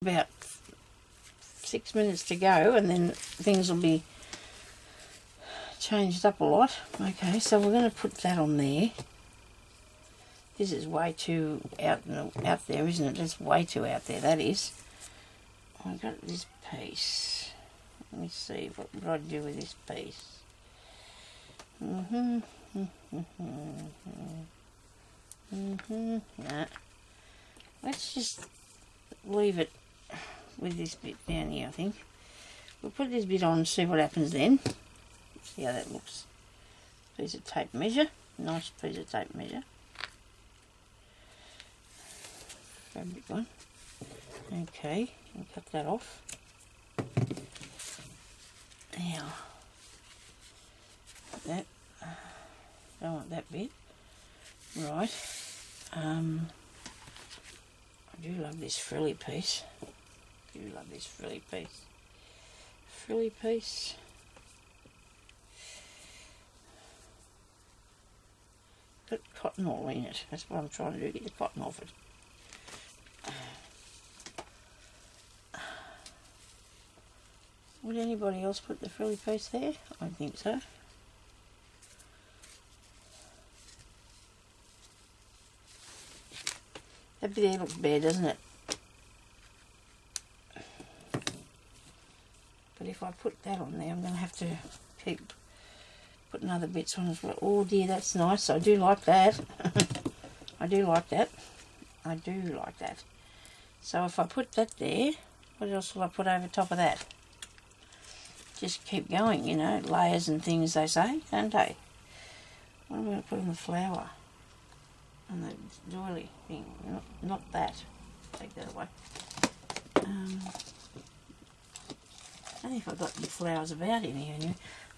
About 6 minutes to go, and then things will be changed up a lot. Okay, so we're going to put that on there. This is way too out there, isn't it? That's way too out there, that is. I've got this piece. Let me see, what would I do with this piece? Nah. Let's just leave it with this bit down here, I think. We'll put this bit on and see what happens then. See how that looks. Piece of tape measure. Nice piece of tape measure. Fabric one. Okay, I'll cut that off. Now, that, don't want that bit. Right. I do love this frilly piece. Frilly piece. Got cotton all in it. That's what I'm trying to do, get the cotton off it. Would anybody else put the frilly piece there? I think so. That bit there looks bare, doesn't it? But if I put that on there, I'm going to have to keep putting other bits on as well. Oh dear, that's nice. I do like that. I do like that. So if I put that there, what else will I put over top of that? Just keep going, you know, layers and things, they say, don't they? What am I going to put on the flower? On the doily thing, not that. Take that away. I don't know if I've got any flowers about in here anyway.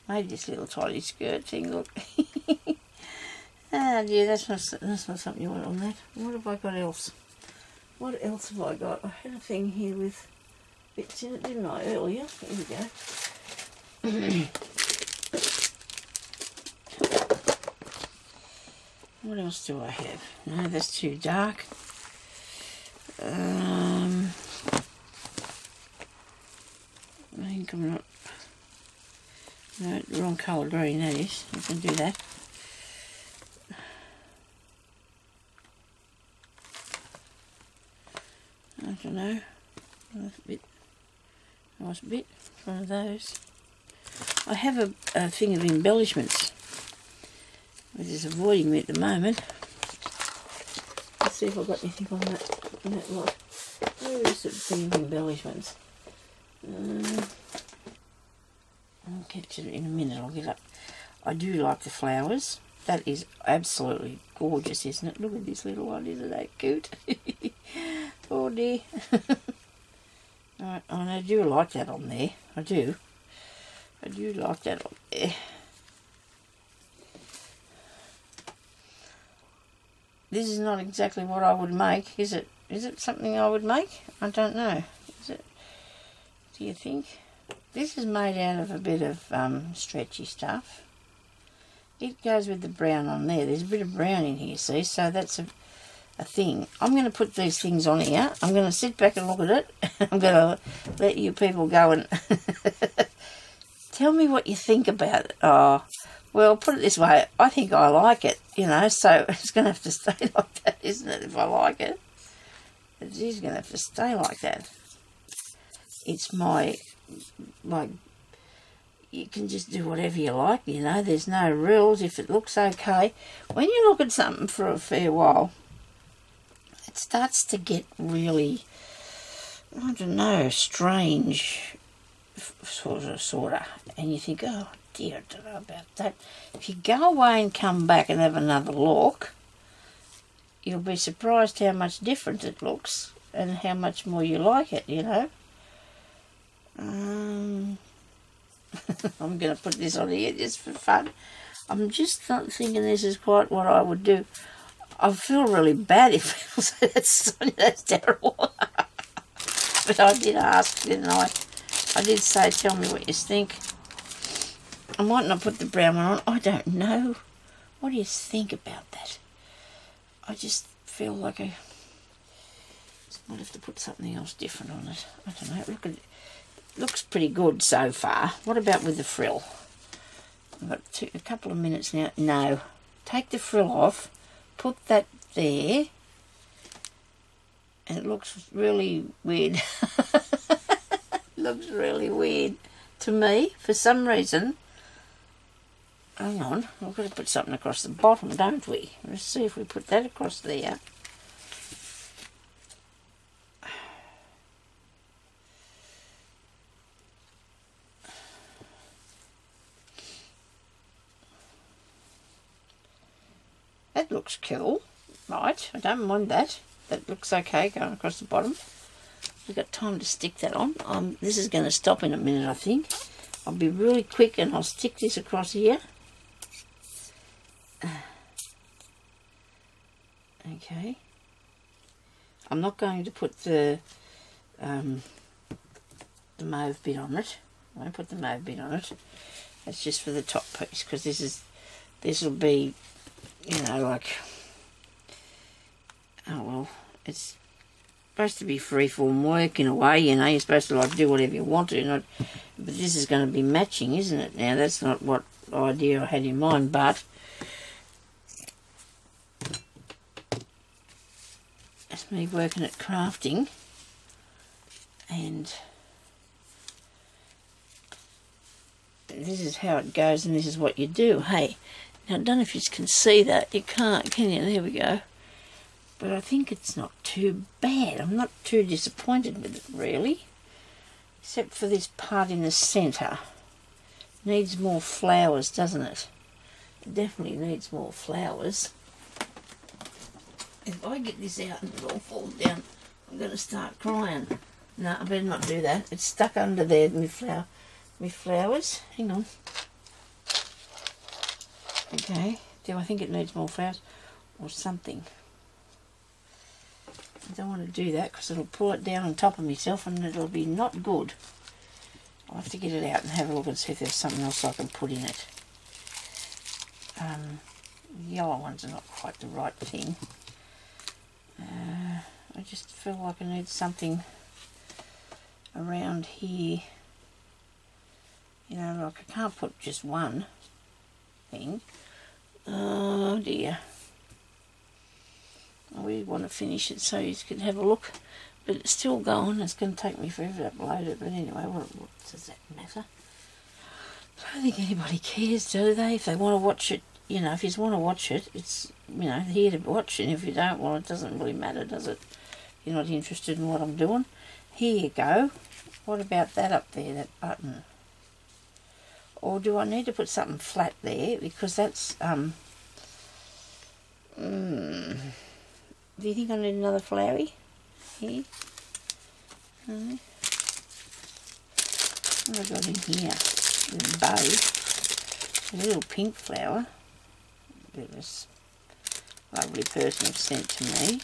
Maybe this little tiny skirt thing, look. Ah dear, that's not something you want on that. What have I got else? What else have I got? I had a thing here with bits in it, didn't I, earlier? Here we go. What else do I have? No, that's too dark. I think I'm not... No, the wrong colour green, that is. I can do that. I don't know. Nice bit. One of those. I have a thing of embellishments, which is avoiding me at the moment. Let's see if I've got anything on that lot. Where is the thing of embellishments? I'll catch it in a minute. I'll get up. I do like the flowers. That is absolutely gorgeous, isn't it? Look at this little one. Isn't that cute? Oh dear. Right, and I do like that on there. I do like that on there. This is not exactly what I would make, is it? Is it something I would make? I don't know. Is it? Do you think? This is made out of a bit of stretchy stuff. It goes with the brown on there. There's a bit of brown in here, see? So that's a thing. I'm going to put these things on here. I'm going to sit back and look at it. I'm going to let you people go and tell me what you think about it. Oh, well, put it this way. I think I like it, you know, so it's going to have to stay like that, isn't it, if I like it? It is going to have to stay like that. It's my, you can just do whatever you like, you know. There's no rules. If it looks okay. When you look at something for a fair while, it starts to get really, I don't know, strange, sort of, and you think, oh dear, I don't know about that. If you go away and come back and have another look, you'll be surprised how much different it looks and how much more you like it, you know. I'm going to put this on here just for fun. I'm just not thinking this is quite what I would do. I feel really bad if people say that's terrible. But I did ask, didn't I? I did say, tell me what you think. I might not put the brown one on. I don't know. What do you think about that? I just feel like it's I'll have to put something else different on it. I don't know. Look at it. Looks pretty good so far. What about with the frill? I've got a couple of minutes now. No. Take the frill off. Put that there. And it looks really weird. Looks really weird to me for some reason. Hang on. We've got to put something across the bottom, don't we? Let's see if we put that across there. That looks cool. Right, I don't mind that. That looks okay going across the bottom. We've got time to stick that on. This is going to stop in a minute, I think. I'll be really quick and I'll stick this across here. Okay. I'm not going to put the mauve bit on it. I won't put the mauve bit on it. That's just for the top piece, because this will be, you know, like, oh well, it's supposed to be freeform work in a way, you know. You're supposed to like do whatever you want to, but this is going to be matching, isn't it? Now that's not what idea I had in mind, but it's me working at crafting, and this is how it goes, and this is what you do. Hey, now I don't know if you can see that. You can't, can you? There we go. But I think it's not too bad. I'm not too disappointed with it, really. Except for this part in the centre. Needs more flowers, doesn't it? It definitely needs more flowers. If I get this out and it all falls down, I'm going to start crying. No, I better not do that. It's stuck under there with flowers. Hang on. Okay. Do I think it needs more flowers? Or something? I don't want to do that because it'll pull it down on top of myself and it'll be not good. I'll have to get it out and have a look and see if there's something else I can put in it. Yellow ones are not quite the right thing. I just feel like I need something around here. You know, like I can't put just one thing. Oh dear. I really want to finish it so you can have a look, but it's still going. It's going to take me forever to upload it, but anyway, what does that matter? I don't think anybody cares, do they? If they want to watch it, you know, if you just want to watch it, it's, you know, here to watch, and if you don't, well, it doesn't really matter, does it? If you're not interested in what I'm doing. Here you go. What about that up there, that button? Or do I need to put something flat there, because that's, do you think I need another flowery here? No. What have I got in here? A bow. A little pink flower. That this lovely person have sent to me.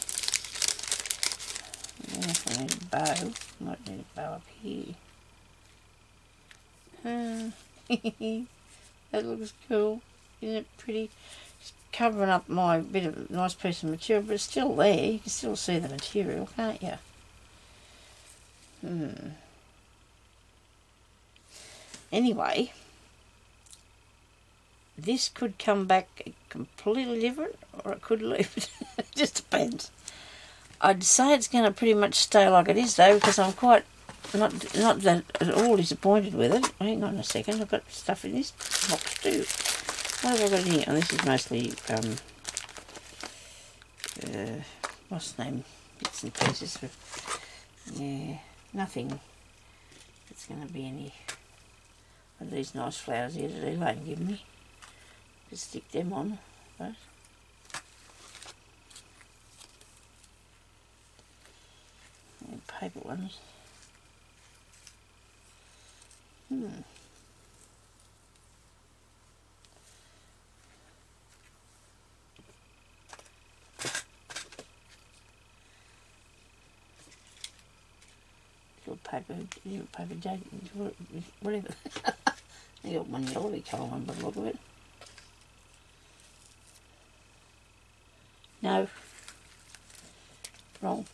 Yeah, if I need a bow, might need a bow up here. That looks cool. Isn't it pretty? It's covering up my bit of a nice piece of material, but it's still there. You can still see the material, can't you? Anyway, this could come back completely different, or it could leave it. It just depends. I'd say it's going to pretty much stay like it is, though, because I'm quite not that at all disappointed with it. Hang on a second, I've got stuff in this box too. What have I got in here? Oh, this is mostly what's the name? Bits and pieces. Yeah, nothing that's going to be any of these nice flowers here that Elaine gave me. Just stick them on, right? And paper ones. Paper jug, whatever. I got one yellowy colour one by the look of it. No. Wrong.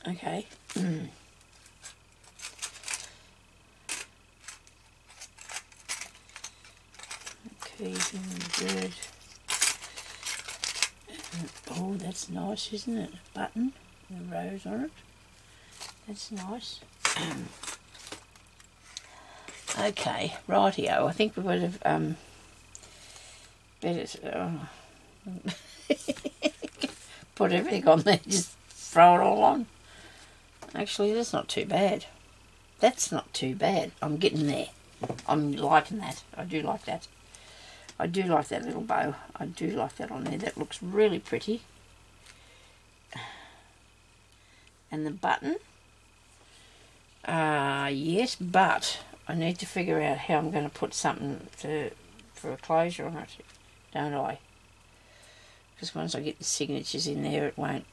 Okay. Okay. Okay, good. Oh, that's nice, isn't it? A button, the rose on it. That's nice. Okay, rightio. I think we would have better put everything on there, just throw it all on. Actually, that's not too bad. That's not too bad. I'm getting there. I'm liking that. I do like that. I do like that little bow. I do like that on there. That looks really pretty. And the button. Yes, but I need to figure out how I'm going to put something for a closure on it, don't I? Because once I get the signatures in there, it won't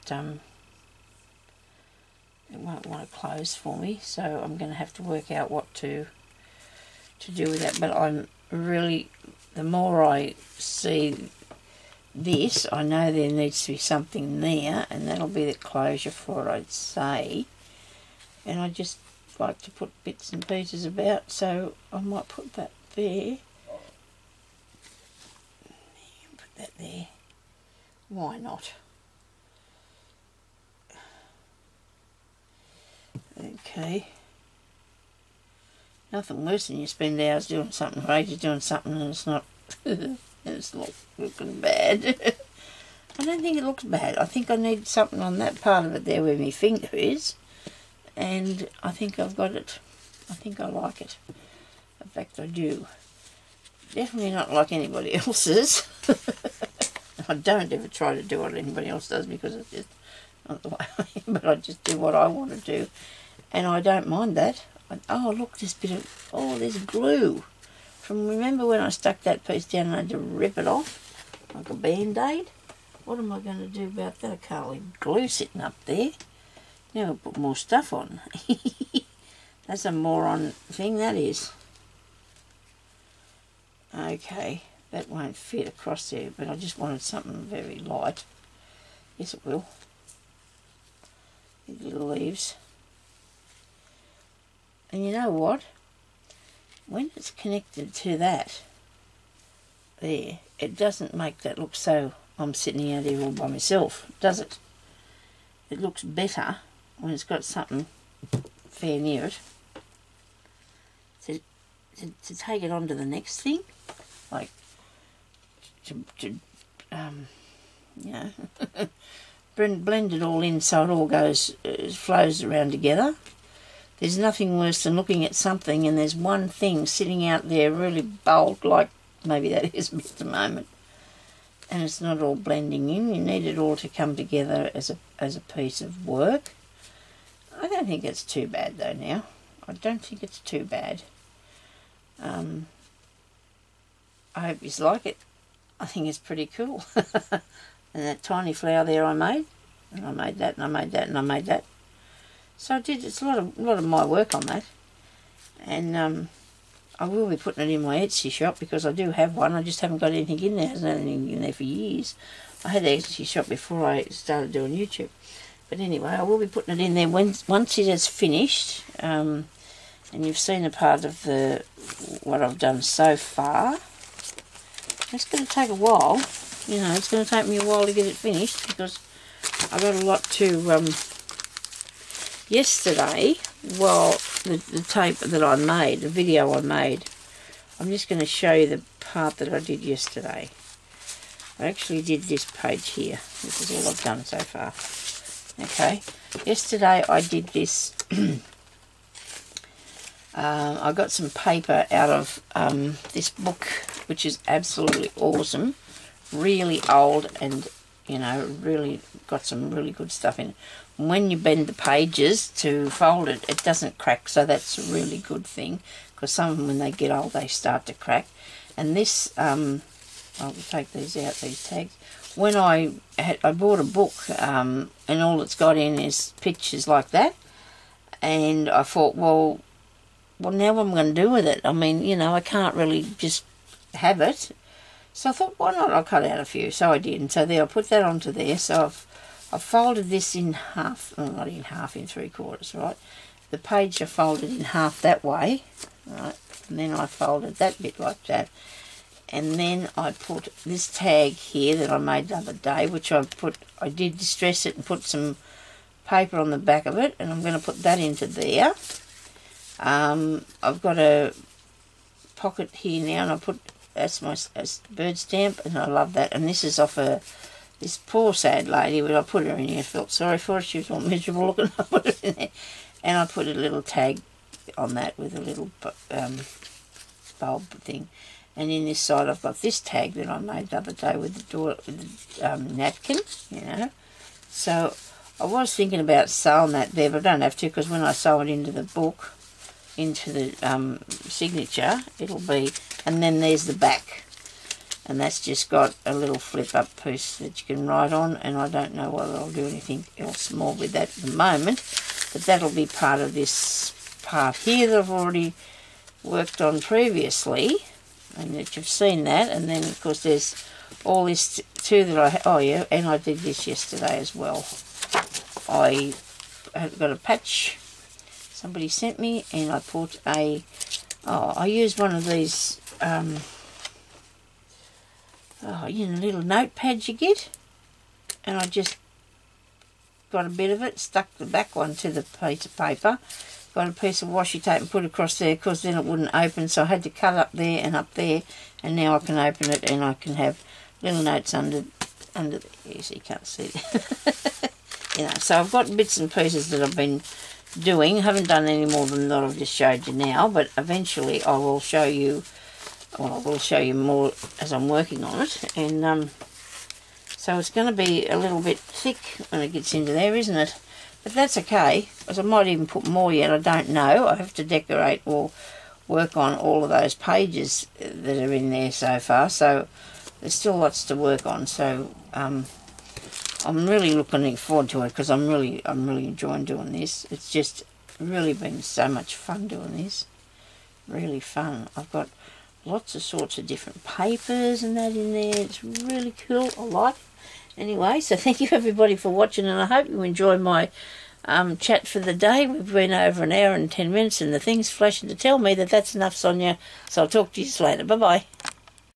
want to close for me. So I'm going to have to work out what to do with that. But I'm really, the more I see this, I know there needs to be something there, and that'll be the closure for it, I'd say. And I just like to put bits and pieces about, so I might put that there. Put that there. Why not? Okay. Nothing worse than you spend hours doing something, or ages doing something, and it's not it's not looking bad. I don't think it looks bad. I think I need something on that part of it there where my finger is. And I think I've got it. I think I like it. In fact, I do. Definitely not like anybody else's. I don't ever try to do what anybody else does because it's just not the way I am, but I just do what I want to do. And I don't mind that. Oh, look, this bit of... Oh, there's glue. Remember when I stuck that piece down and I had to rip it off? Like a Band-Aid? What am I going to do about that? I can't leave glue sitting up there. Now I'll put more stuff on. That's a moron thing, that is. Okay, that won't fit across there, but I just wanted something very light. Yes, it will. These little leaves. And you know what? When it's connected to that, there, it doesn't make that look so I'm sitting out here all by myself, does it? It looks better when it's got something fair near it to take it on to the next thing, like you know, blend it all in so it all goes flows around together. There's nothing worse than looking at something and there's one thing sitting out there really bold, like maybe that is at the moment, and it's not all blending in. You need it all to come together as a piece of work. I don't think it's too bad though now. I don't think it's too bad. I hope you like it. I think it's pretty cool. And that tiny flower there I made. And I made that and I made that and I made that. So I did, it's a lot of my work on that. And I will be putting it in my Etsy shop because I do have one. I just haven't got anything in there. There's nothing in there for years. I had an Etsy shop before I started doing YouTube. But anyway, I will be putting it in there once it is finished. And you've seen a part of what I've done so far. It's going to take a while. You know, it's going to take me a while to get it finished because I got a lot to... yesterday, well, the tape that I made, the video I made, I'm just going to show you the part that I did yesterday. I actually did this page here. This is all I've done so far. Okay, yesterday I did this. I got some paper out of this book, which is absolutely awesome, really old, and you know, really got some really good stuff in it. When you bend the pages to fold it, it doesn't crack, so that's a really good thing, because some of them, when they get old, they start to crack. And this, I'll take these out, these tags. When I bought a book, and all it's got in is pictures like that, and I thought, well, now what am I going to do with it? I mean, you know, I can't really just have it. So I thought, why not? I'll cut out a few. So I did, and so there, I put that onto there. So I've I folded this in half, well, not in half, in 3/4, right? The page I folded in half that way, right? And then I folded that bit like that. And then I put this tag here that I made the other day, which I did distress it and put some paper on the back of it, and I'm going to put that into there. I've got a pocket here now, and I put, that's my bird stamp, and I love that. And this is off this poor sad lady, but I put her in here, I felt sorry for her, she was all miserable looking, I put her in there. And I put a little tag on that with a little bulb thing. And in this side I've got this tag that I made the other day with the napkin, you know. So I was thinking about sewing that there, but I don't have to, because when I sew it into the book, into the signature, it'll be, and then there's the back. And that's just got a little flip-up piece that you can write on, and I don't know whether I'll do anything else more with that at the moment, but that'll be part of this part here that I've already worked on previously, and that you've seen that. And then, of course, there's all this too that oh yeah, and I did this yesterday as well. I got a patch somebody sent me, and I put I used one of these you know, little notepads you get, and I just got a bit of it, stuck the back one to the piece of paper, got a piece of washi tape and put it across there, because then it wouldn't open, so I had to cut up there and up there, and now I can open it, and I can have little notes under the, so you can't see it. You know, so I've got bits and pieces that I've been doing. I haven't done any more than that I've just showed you now, but eventually I will show you, well, I will show you more as I'm working on it. And so it's going to be a little bit thick when it gets into there, isn't it? But that's okay, because I might even put more yet, I don't know. I have to decorate or work on all of those pages that are in there so far, so there's still lots to work on. So I'm really looking forward to it, because I'm really enjoying doing this. It's just really been so much fun doing this. Really fun. I've got lots of sorts of different papers and that in there. It's really cool. I like it. Anyway, so thank you everybody for watching, and I hope you enjoyed my chat for the day. We've been over an hour and 10 minutes, and the thing's flashing to tell me that that's enough, Sonia. So I'll talk to you later. Bye-bye.